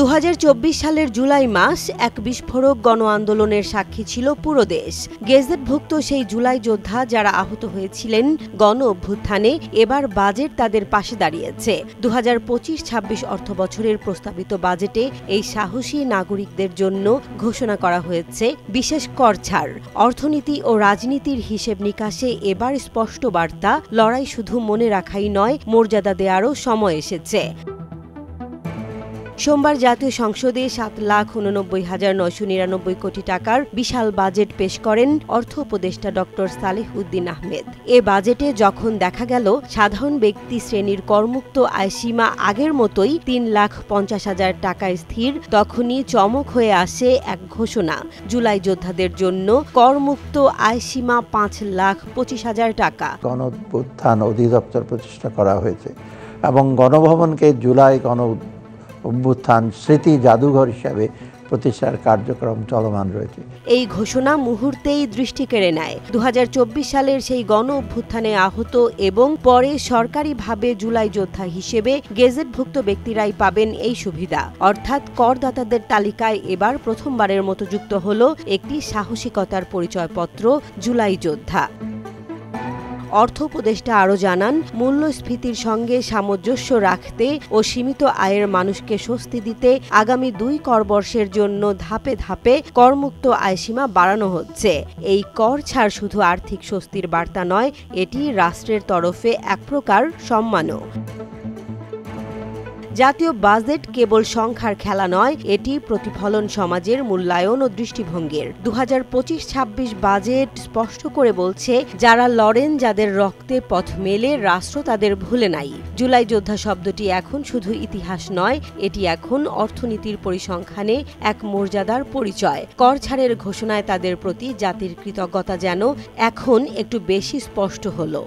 2024 সালের জুলাই মাস এক বিস্ফোরক গণ আন্দোলনের সাক্ষী ছিল পুরো দেশ। গেজেটভুক্ত সেই জুলাই যোদ্ধা যারা আহত হয়েছিলেন গণ অভ্যুত্থানে এবার বাজেট তাদের পাশে দাঁড়িয়েছে। 2025-26 অর্থবছরের প্রস্তাবিত বাজেটে এই সাহসী নাগরিকদের জন্য ঘোষণা করা হয়েছে বিশেষ কর ছাড়। অর্থনীতি ও রাজনীতির হিসেব নিকাশে এবার স্পষ্ট বার্তা, লড়াই শুধু মনে রাখাই নয়, মর্যাদা দেওয়ারও সময় এসেছে। সোমবার জাতীয় সংসদে 7,89,999 কোটি টাকার বিশাল বাজেট পেশ করেন অর্থ উপদেষ্টা ডক্টর সালেহ উদ্দিন আহমেদ। এ বাজেটে যখন দেখা গেল সাধারণ ব্যক্তি শ্রেণীর করমুক্ত আয়সীমা আগের মতোই 3,50,000 টাকায় স্থির, তখনই চমক হয়ে আসে এক ঘোষণা। জুলাই যোদ্ধাদের জন্য করমুক্ত আয়সীমা 5,25,000 টাকা। গণ অভ্যুত্থান অধিদপ্তর প্রতিষ্ঠা করা হয়েছে এবং গণভবনকে জুলাই অভ্যুত্থান স্মৃতি জাদুঘর হিসাবে প্রতিষ্ঠার কার্যক্রম চলমান রয়েছে। এই ঘোষণা মুহূর্তেই দৃষ্টি কেড়ে নেয়। 2024 সালের সেই গণ অভ্যুত্থানে আহত এবং পরে সরকারিভাবে জুলাই যোদ্ধা হিসেবে গেজেটভুক্ত ব্যক্তিরাই পাবেন এই সুবিধা। অর্থাৎ করদাতাদের তালিকায় এবার প্রথমবারের মতো যুক্ত হল একটি সাহসিকতার পরিচয়পত্র, জুলাই যোদ্ধা। অর্থ উপদেষ্টা আরও জানান, মূল্যস্ফীতির সঙ্গে সামঞ্জস্য রাখতে ও সীমিত আয়ের মানুষকে স্বস্তি দিতে আগামী 2 করবর্ষের জন্য ধাপে ধাপে করমুক্ত আয়সীমা বাড়ানো হচ্ছে। এই কর ছাড় শুধু আর্থিক স্বস্তির বার্তা নয়, এটি রাষ্ট্রের তরফে এক প্রকার সম্মানও। জাতীয় বাজেট কেবল সংখ্যার খেলা নয়, এটি প্রতিফলন সমাজের মূল্যায়ন ও দৃষ্টিভঙ্গির। 2025-26 বাজেট স্পষ্ট করে বলছে, যারা লড়েন, যাদের রক্তে পথ মেলে, রাষ্ট্র তাদের ভুলে নাই। জুলাই যোদ্ধা শব্দটি এখন শুধু ইতিহাস নয়, এটি এখন অর্থনীতির পরিসংখ্যানে এক মর্যাদার পরিচয়। কর ছাড়ের ঘোষণায় তাদের প্রতি জাতির কৃতজ্ঞতা যেন এখন একটু বেশি স্পষ্ট হলো।